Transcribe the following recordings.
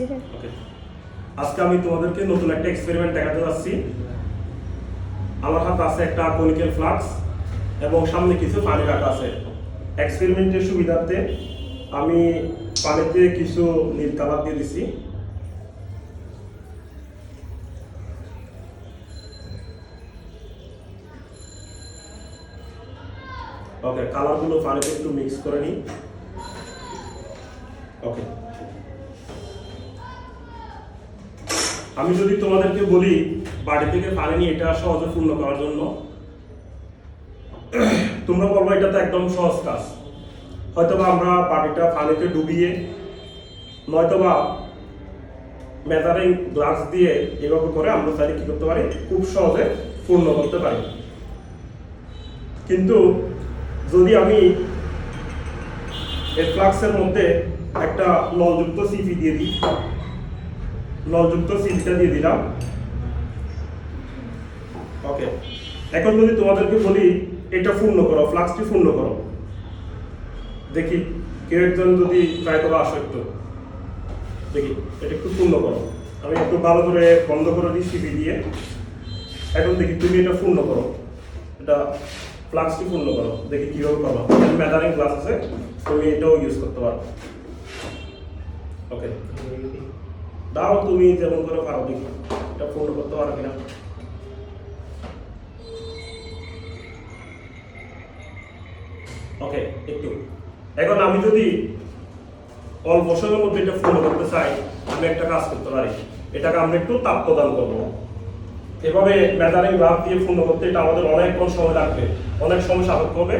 ওকে, আজকে আমি তোমাদেরকে নতুন একটা এক্সপেরিমেন্ট দেখাতে যাচ্ছি। আমার হাতে আছে একটা কনিক্যাল ফ্লাক্স এবং সামনে কিছু পানি রাখা আছে। এক্সপেরিমেন্টের সুবিধার্থে আমি পানিতে কিছু নীল কালার দিয়ে দিচ্ছি। ওকে, কালারগুলো পানিতে একটু মিক্স করে নিই। ওকে, আমি যদি তোমাদেরকে বলি বাড়ি থেকে পানি নিয়ে এটা সহজে পূর্ণ করার জন্য, তোমরা বলবো এটা তো একদম সহজ কাজ। হয়তোবা আমরা বাটিটা পানিতে ডুবিয়ে নয়তোবা মেজারিং গ্লাস দিয়ে এভাবে করে আমরা চাইলে কি করতে পারি, খুব সহজে পূর্ণ করতে পারি। কিন্তু যদি আমি এই ফ্লাক্সের মধ্যে একটা নলযুক্ত সিপি দিয়ে দিই, নলযুক্ত সিপিটা দিয়ে দিলাম। ওকে, এখন যদি তোমাদেরকে বলি এটা পূর্ণ করো, ফ্লাক্সটি পূর্ণ করো, দেখি কেউ একজন যদি ট্রাই করো, আসো একটু দেখি এটা একটু পূর্ণ করো। আমি একটু ভালো করে বন্ধ করে দিই সিপি দিয়ে। এখন দেখি তুমি এটা পূর্ণ করো, এটা ফ্লাক্সটি পূর্ণ করো, দেখি কিভাবে করো। মেজারিং গ্লাস আছে, তুমি এটাও ইউজ করতে পারো। ওকে, দাও তুমি যেমন করে পারো, দেখি এটা পূর্ণ করতে পারো কিনা। ওকে, একটু এখন আমি যদি অল্প সময়ের মধ্যে এটা পূর্ণ করতে চাই, আমি একটা কাজ করতে পারি, এটাকে আমরা একটু তাপ প্রদান করবো। এভাবে মেজারিং গ্লাস দিয়ে পূর্ণ করতে এটা আমাদের অনেকক্ষণ সময় লাগবে, অনেক সময় সাপেক্ষ হবে।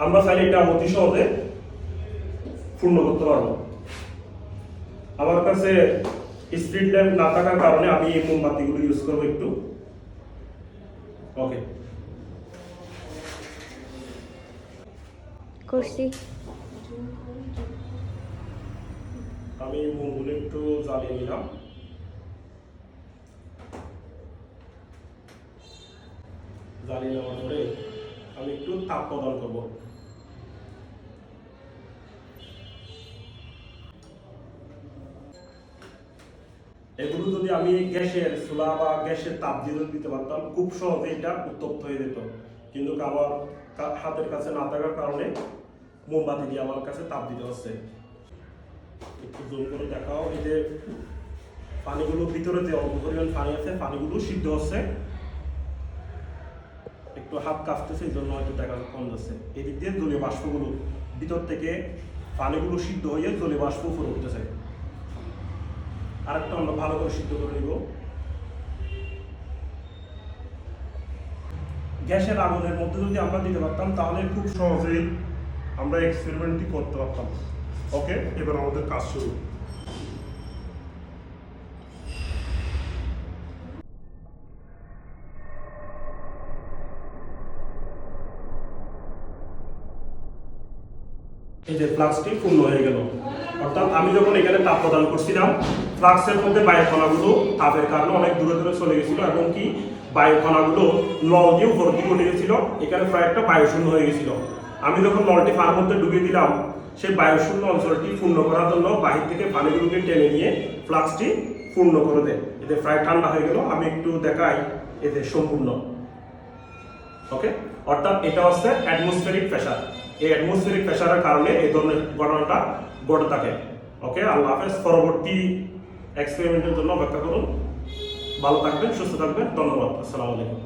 আমরা চাইলে এটা অতি সহজে পূর্ণ করতে পারবো। আমার কাছে স্ট্রিট ল্যাম্প না থাকার কারণে আমি এই মোমবাতিগুলো ইউজ করবো একটু। ওকে, করছি। আমি মোমগুলো একটু জ্বালিয়ে নিলাম। জ্বালিয়ে নেওয়ার পরে আমি একটু তাপ প্রদান করবো। এগুলো যদি আমি গ্যাসের চুলা বা গ্যাসের তাপ দিয়ে দিতে পারতাম, খুব সহজে এটা উত্তপ্ত হয়ে যেত। কিন্তু আমার হাতের কাছে না থাকার কারণে মোমবাতি দিয়ে আমার কাছে তাপ দিতে হচ্ছে। একটু জোর করে দেখাও, এই যে পানিগুলো ভিতরে যে অল্প পরিমাণ পানি আছে, পানিগুলো সিদ্ধ হচ্ছে। একটু হাত কাঁপতেছে, এই জন্য হয়তো দেখা কম যাচ্ছে। এদিক দিয়ে জলীয় বাষ্পগুলো ভিতর থেকে পানিগুলো সিদ্ধ হয়ে জলীয় বাষ্প উপরে উঠতেছে। আরেকটা আমরা ভালো করে সিদ্ধ করে নিব। গ্যাসের আগুনের মধ্যে যদি আমরা দিতে পারতাম, তাহলে খুব সহজেই আমরা এক্সপেরিমেন্টটি করতে পারতাম। ওকে, এবার আমাদের কাজ শুরু। এই যে ফ্লাক্সটি পূর্ণ হয়ে গেল। অর্থাৎ আমি যখন এখানে তাপ প্রদান করছিলাম, ফ্লাক্সের মধ্যে বায়ুকণাগুলো তাপের কারণে অনেক দূরে দূরে চলে গেছিল এবং কি বায়ুকণাগুলো নল দিয়ে উপর দিকে উঠে গেছিল। এখানে প্রায় একটা বায়ুশূন্য হয়ে গেছিল। আমি যখন নলটি পার মধ্যে ডুবিয়ে দিলাম, সেই বায়ুশূন্য অঞ্চলটি পূর্ণ করার জন্য বাহির থেকে পানিগুলোকে টেনে নিয়ে ফ্লাক্সটি পূর্ণ করে দেয়। এতে প্রায় ঠান্ডা হয়ে গেল। আমি একটু দেখাই, এতে সম্পূর্ণ। ওকে, অর্থাৎ এটা হচ্ছে অ্যাটমসফেরিক প্রেসার। এই অ্যাটমসফেরিক প্রেসারের কারণে এই ধরনের ঘটনাটা ঘটে থাকে। ওকে, আল্লাহ হাফেজ। পরবর্তী এক্সপেরিমেন্টের জন্য অপেক্ষা করুন। ভালো থাকবেন, সুস্থ থাকবেন। ধন্যবাদ। আসসালামু আলাইকুম।